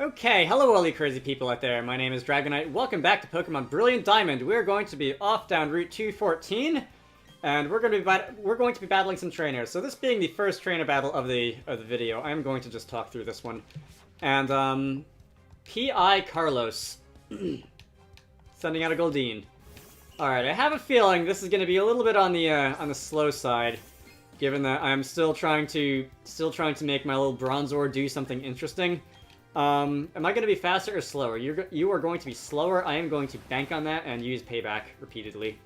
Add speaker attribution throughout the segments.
Speaker 1: Okay, hello all you crazy people out there. My name is Dragonite. Welcome back to Pokemon Brilliant Diamond. We're going to be off down Route 214, and we're going to be battling some trainers. So this being the first trainer battle of the video, I'm going to just talk through this one. And P.I. Carlos sending out a Goldeen. All right, I have a feeling this is going to be a little bit on the slow side, given that I'm still trying to make my little Bronzor do something interesting. Am I going to be faster or slower? You are going to be slower. I am going to bank on that and use payback repeatedly.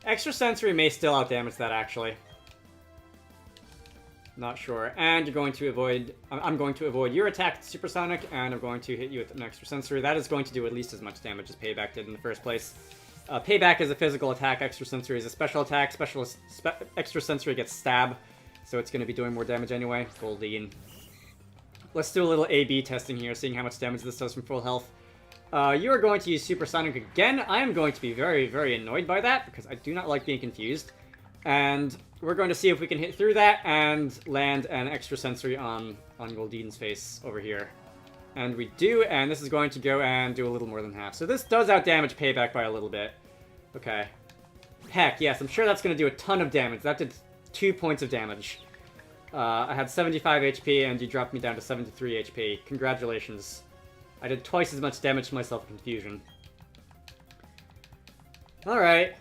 Speaker 1: Extra sensory may still outdamage that, actually. Not sure. And you're going to avoid... I'm going to avoid your attack with Supersonic, and I'm going to hit you with an extra sensory. That is going to do at least as much damage as payback did in the first place. Payback is a physical attack. Extra sensory is a special attack. Extra sensory gets stab. So it's going to be doing more damage anyway. Goldeen. Let's do a little A-B testing here, seeing how much damage this does from full health. You are going to use Supersonic again. I am going to be very, very annoyed by that, because I do not like being confused. And we're going to see if we can hit through that and land an extra sensory on Goldeen's face over here. And we do, and this is going to go and do a little more than half. So this does outdamage payback by a little bit. Okay. Heck, yes, I'm sure that's going to do a ton of damage. That did 2 points of damage. I had 75 HP and you dropped me down to 73 HP. Congratulations. I did twice as much damage to myself in confusion. Alright.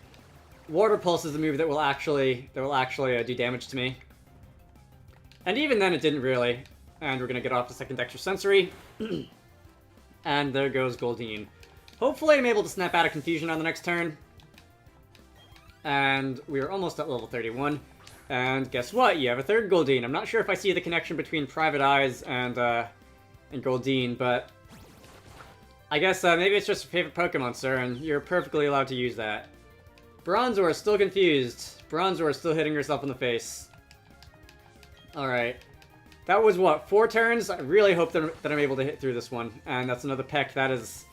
Speaker 1: Water Pulse is a move that will actually do damage to me. And even then it didn't really. And we're gonna get off the second extra sensory. And there goes Goldeen. Hopefully I'm able to snap out of confusion on the next turn. And we are almost at level 31. And guess what? You have a third Goldeen. I'm not sure if I see the connection between Private Eyes and Goldeen, but I guess maybe it's just your favorite Pokemon, sir, and you're perfectly allowed to use that. Bronzor is still confused. Bronzor is still hitting herself in the face. Alright. That was, what, 4 turns? I really hope that I'm able to hit through this one. And that's another peck. That is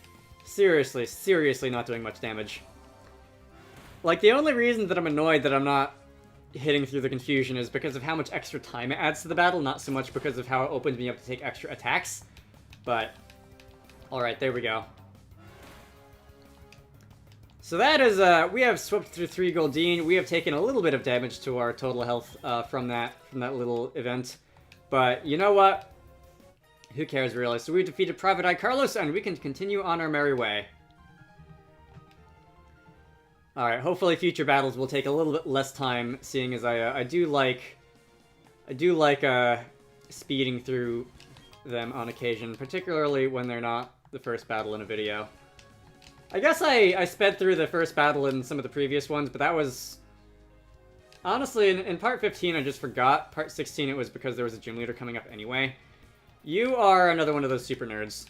Speaker 1: seriously, seriously not doing much damage. Like, the only reason that I'm annoyed that I'm not hitting through the confusion is because of how much extra time it adds to the battle, not so much because of how it opens me up to take extra attacks. But, alright, there we go. So that is, we have swept through 3 Goldeen. We have taken a little bit of damage to our total health from that little event. But, you know what? Who cares, really? So we defeated Private Eye Carlos, and we can continue on our merry way. Alright, hopefully future battles will take a little bit less time, seeing as I do like speeding through them on occasion, particularly when they're not the first battle in a video. I guess I sped through the first battle in some of the previous ones, but that was... Honestly, in part 15 I just forgot. Part 16 it was because there was a gym leader coming up anyway. You are another one of those super nerds.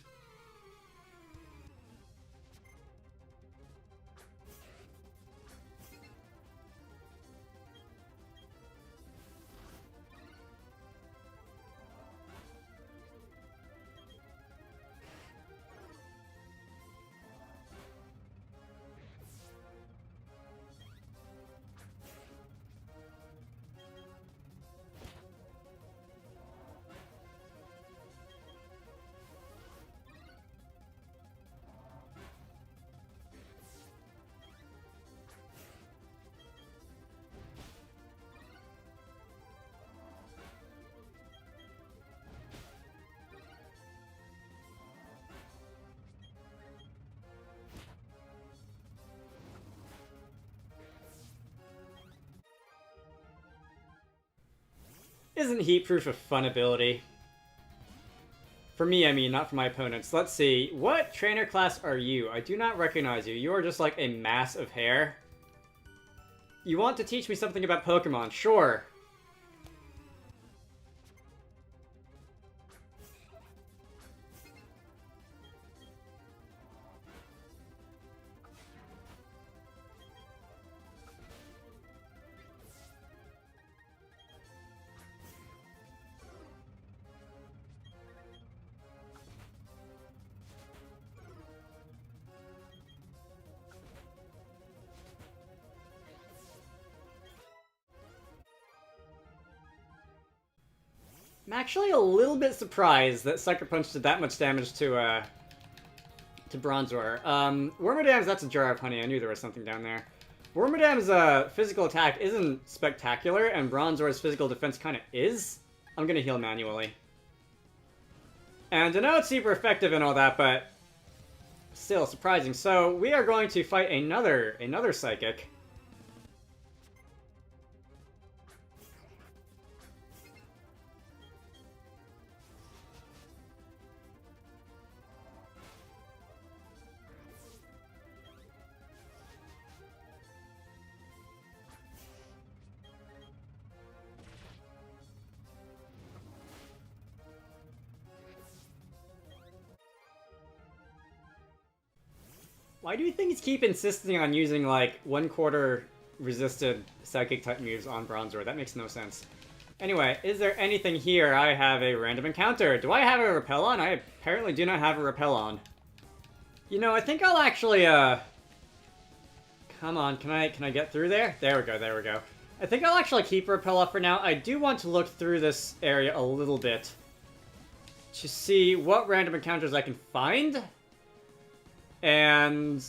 Speaker 1: Isn't Heat Proof a fun ability? For me, I mean, not for my opponents. Let's see. What trainer class are you? I do not recognize you. You are just like a mass of hair. You want to teach me something about Pokemon? Sure. I'm actually a little bit surprised that Sucker Punch did that much damage to Bronzor. Wormadam's, that's a jar of honey. I knew there was something down there. Wormadam's physical attack isn't spectacular, and Bronzor's physical defense kind of is. I'm gonna heal manually. And I know it's super effective and all that, but still surprising. So we are going to fight another Psychic. Why do you think he's keep insisting on using, like, 1/4 resisted Psychic-type moves on Bronzor? That makes no sense. Anyway, is there anything here? I have a random encounter. Do I have a Repel on? I apparently do not have a Repel on. You know, I think I'll actually, Come on, can I get through there? There we go, there we go. I think I'll actually keep Repel off for now. I do want to look through this area a little bit to see what random encounters I can find. And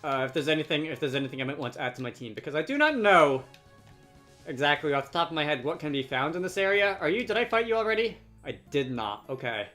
Speaker 1: if there's anything I might want to add to my team, because I do not know exactly off the top of my head what can be found in this area. Did I fight you already? I did not. Okay.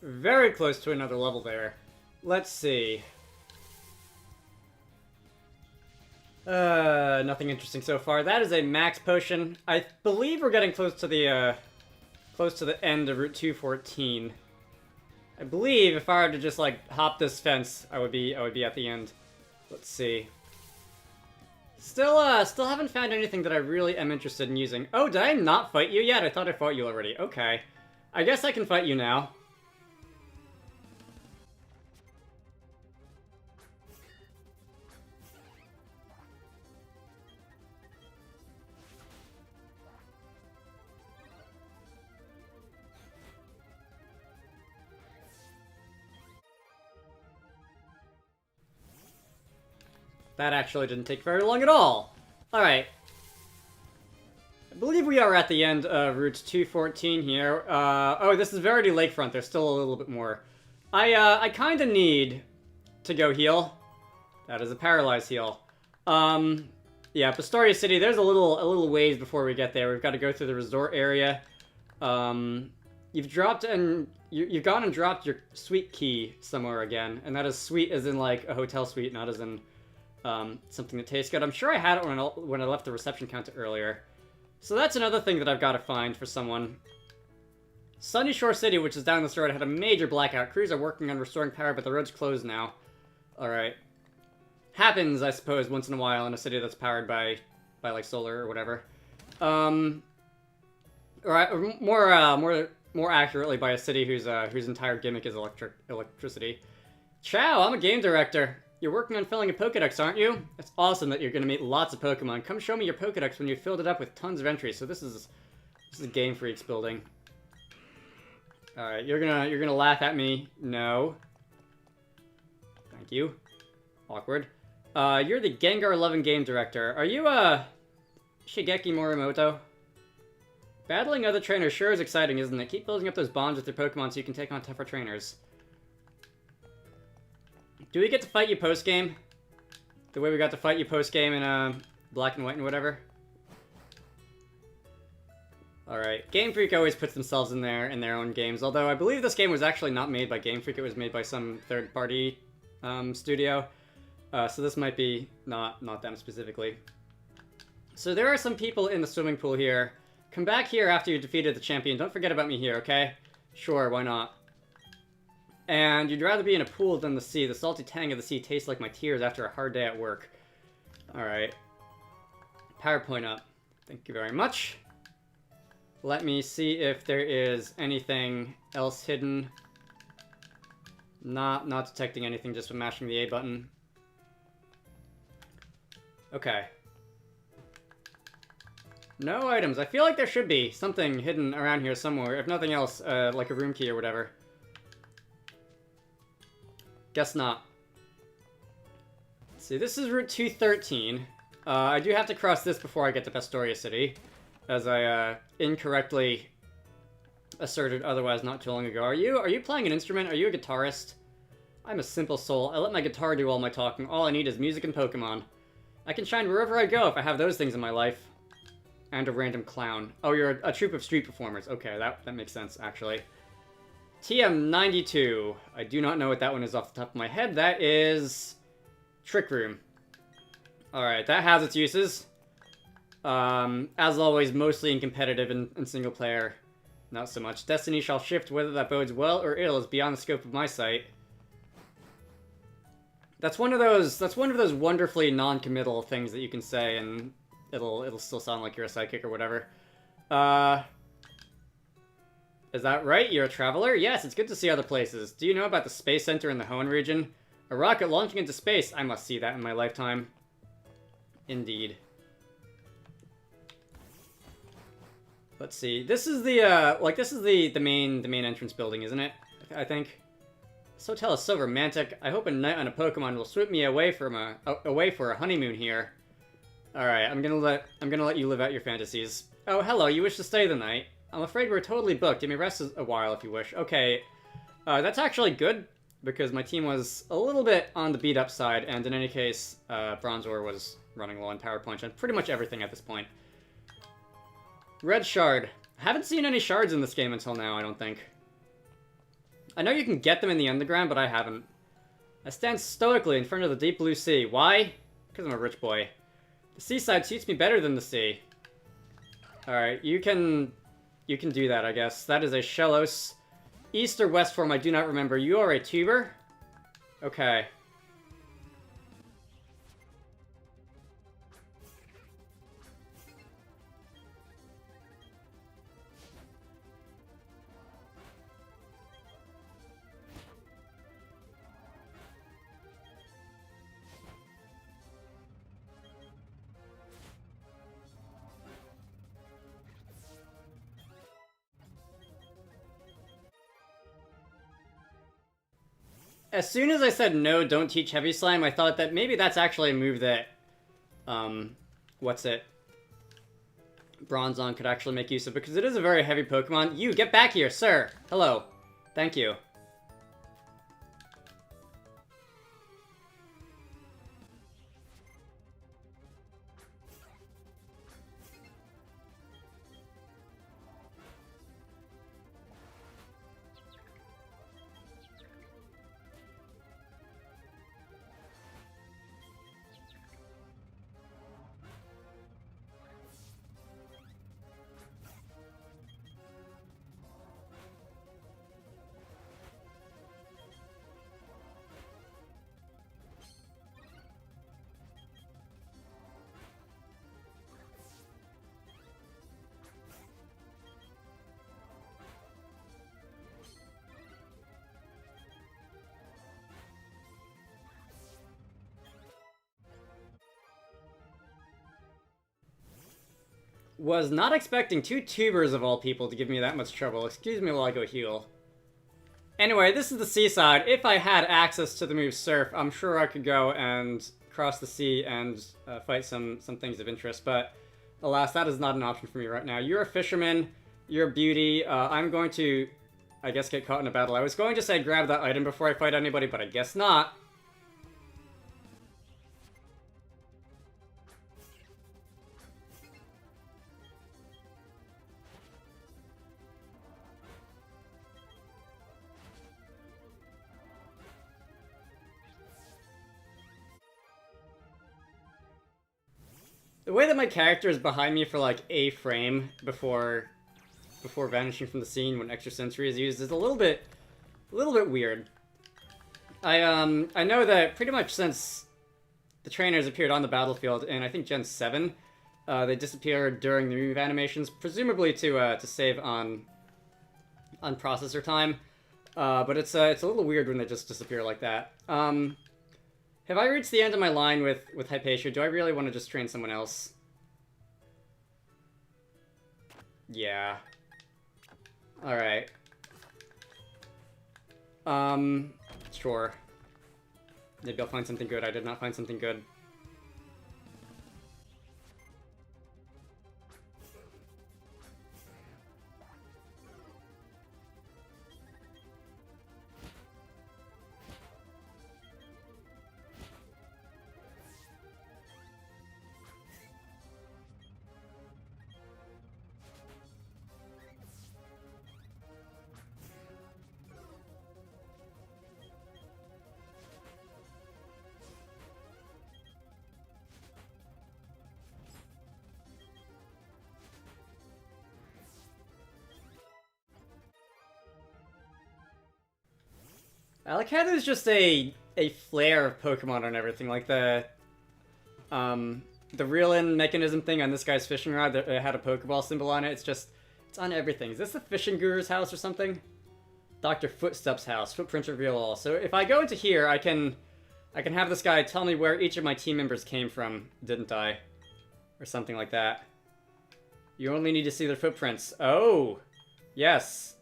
Speaker 1: Very close to another level there. Let's see. Nothing interesting so far. That is a max potion. I believe we're getting close to the end of Route 214. I believe if I were to just like hop this fence, I would be at the end. Let's see. Still haven't found anything that I really am interested in using. Oh, did I not fight you yet? I thought I fought you already. Okay. I guess I can fight you now. That actually didn't take very long at all. Alright. I believe we are at the end of Route 214 here. Oh, this is Verity Lakefront. There's still a little bit more. I kind of need to go heal. That is a paralyzed heal. Yeah, Pastoria City, there's a little ways before we get there. We've got to go through the resort area. You've gone and dropped your suite key somewhere again. And that is suite as in like a hotel suite, not as in something that tastes good. I'm sure I had it when I left the reception counter earlier. So that's another thing that I've got to find for someone. Sunny Shore City, which is down this road, had a major blackout. Crews are working on restoring power, but the road's closed now. Alright. Happens, I suppose, once in a while in a city that's powered by like solar or whatever. Or more accurately, by a city whose entire gimmick is electricity. Ciao, I'm a game director. You're working on filling a Pokédex, aren't you? It's awesome that you're going to meet lots of Pokemon. Come show me your Pokédex when you've filled it up with tons of entries. So this is Game Freak's building. Alright, you're gonna laugh at me. No. Thank you. Awkward. You're the Gengar-loving game director. Are you, Shigeki Morimoto? Battling other trainers sure is exciting, isn't it? Keep building up those bonds with your Pokemon so you can take on tougher trainers. Do we get to fight you post-game? The way we got to fight you post-game in, Black and White and whatever? Alright. Game Freak always puts themselves in their own games, although I believe this game was actually not made by Game Freak, it was made by some third-party, studio. So this might be not them specifically. So there are some people in the swimming pool here. Come back here after you defeated the champion. Don't forget about me here, okay? Sure, why not? And you'd rather be in a pool than the sea. The salty tang of the sea tastes like my tears after a hard day at work. Alright. PowerPoint up. Thank you very much. Let me see if there is anything else hidden. Not detecting anything just from mashing the A button. Okay. No items. I feel like there should be something hidden around here somewhere. If nothing else, like a room key or whatever. Guess not. Let's see, this is Route 213. I do have to cross this before I get to Pastoria City, as I incorrectly asserted otherwise not too long ago. Are you playing an instrument? Are you a guitarist? I'm a simple soul. I let my guitar do all my talking. All I need is music and Pokemon. I can shine wherever I go if I have those things in my life. And a random clown. Oh, you're a troupe of street performers. Okay, that makes sense, actually. TM92. I do not know what that one is off the top of my head. That is... Trick Room. Alright, that has its uses. As always, mostly in competitive and single player. Not so much. Destiny shall shift, whether that bodes well or ill is beyond the scope of my sight. That's one of those wonderfully non-committal things that you can say and it'll still sound like you're a psychic or whatever. Is that right? You're a traveler? Yes, it's good to see other places. Do you know about the Space Center in the Hoenn region? A rocket launching into space. I must see that in my lifetime. Indeed. Let's see. This is the main entrance building, isn't it? I think. This hotel is so romantic. I hope a night on a Pokemon will swoop me away for a honeymoon here. All right, I'm gonna let you live out your fantasies. Oh, hello. You wish to stay the night? I'm afraid we're totally booked. You may rest a while if you wish. Okay, that's actually good because my team was a little bit on the beat up side, and in any case, Bronzor was running low on Power Punch and pretty much everything at this point. Red Shard. Haven't seen any shards in this game until now, I don't think. I know you can get them in the underground, but I haven't. I stand stoically in front of the deep blue sea. Why? Because I'm a rich boy. The seaside suits me better than the sea. Alright, you can do that, I guess. That is a Shellos. East or west form, I do not remember. You are a tuber? Okay. As soon as I said no, don't teach Heavy Slime, I thought that maybe that's actually a move that, Bronzong could actually make use of, because it is a very heavy Pokemon. You, get back here, sir! Hello. Thank you. Was not expecting two tubers of all people to give me that much trouble. Excuse me while I go heal. Anyway, this is the Seaside. If I had access to the move Surf, I'm sure I could go and cross the sea and fight some things of interest, but alas, that is not an option for me right now. You're a fisherman, you're a beauty, I'm going to, I guess, get caught in a battle. I was going to say grab that item before I fight anybody, but I guess not. The way that my character is behind me for like a frame before vanishing from the scene when extra sensory is used is a little bit weird. I know that pretty much since the trainers appeared on the battlefield in I think Gen 7, they disappeared during the move animations, presumably to save on processor time. But it's a little weird when they just disappear like that. Have I reached the end of my line with Hypatia? Do I really want to just train someone else? Yeah. Alright. Sure. Maybe I'll find something good. I did not find something good. I like how there's just a flare of Pokemon on everything, like the reel-in mechanism thing on this guy's fishing rod that had a Pokeball symbol on it. It's on everything. Is this the fishing guru's house or something? Dr. Footstep's house. Footprints reveal all. So if I go into here, I can have this guy tell me where each of my team members came from, didn't I? Or something like that. You only need to see their footprints. Oh! Yes.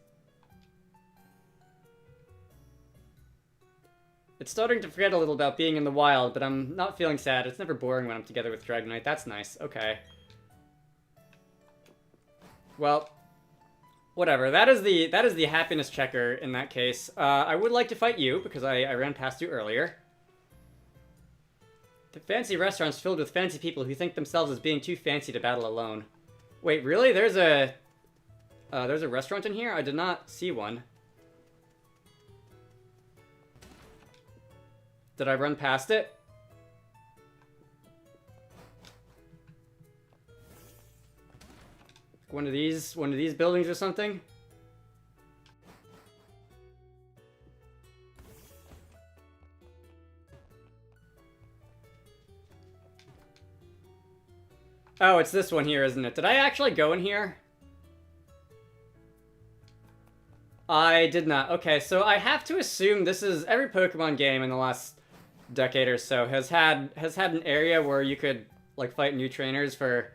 Speaker 1: It's starting to forget a little about being in the wild, but I'm not feeling sad. It's never boring when I'm together with Dragonite. That's nice. Okay. Well, whatever. That is the happiness checker in that case. I would like to fight you, because I ran past you earlier. The fancy restaurant's filled with fancy people who think themselves as being too fancy to battle alone. Wait, really? There's a restaurant in here? I did not see one. Did I run past it? One of these buildings or something? Oh, it's this one here, isn't it? Did I actually go in here? I did not. Okay, so I have to assume this is every Pokemon game in the last decade or so has had an area where you could like fight new trainers for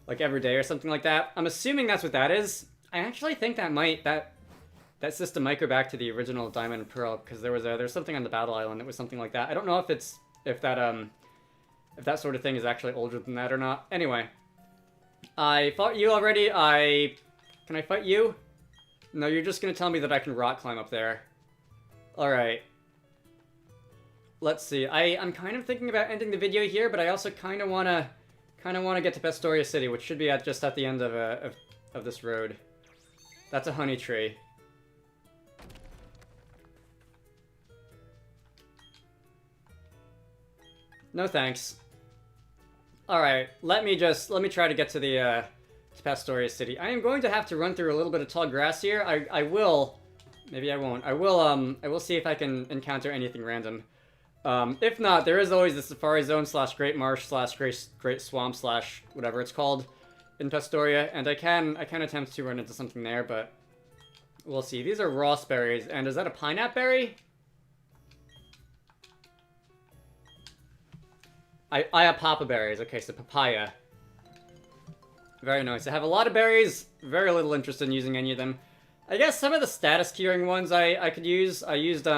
Speaker 1: like every day or something like that. I'm assuming that's what that is. I actually think that system might go back to the original Diamond and Pearl, because there's something on the Battle Island that was something like that. I don't know if that sort of thing is actually older than that or not. Anyway, I fought you already. Can I fight you? No, you're just gonna tell me that I can rock climb up there. Alright. Let's see. I'm kind of thinking about ending the video here, but I also kind of wanna get to Pastoria City, which should be just at the end of this road. That's a honey tree. No thanks. Alright, let me try to get to the to Pastoria City. I am going to have to run through a little bit of tall grass here. I will, maybe I won't. I will see if I can encounter anything random. If not, there is always the Safari Zone / Great Marsh / Great Swamp / whatever it's called in Pastoria, and I can attempt to run into something there, but we'll see. These are Ross berries, and is that a pineapple berry? Papa berries. Okay, so papaya. Very nice. I have a lot of berries. Very little interest in using any of them. I guess some of the status curing ones I could use. I used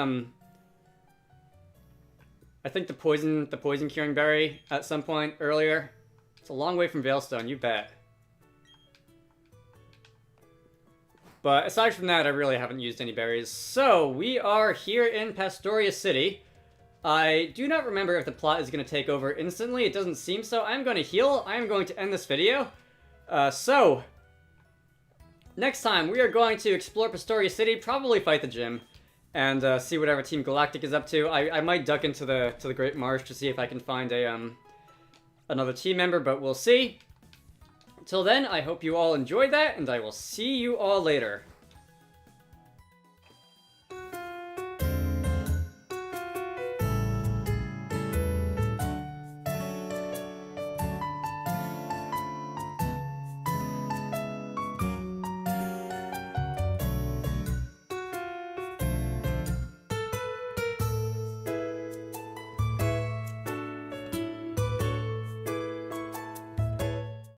Speaker 1: I think the poison curing berry at some point earlier. It's a long way from Veilstone, you bet. But aside from that, I really haven't used any berries. So we are here in Pastoria City. I do not remember if the plot is going to take over instantly. It doesn't seem so. I'm going to heal. I'm going to end this video. So, next time we are going to explore Pastoria City, probably fight the gym, and see whatever Team Galactic is up to. I might duck into the Great Marsh to see if I can find a another team member, but we'll see. Till then, I hope you all enjoyed that, and I will see you all later.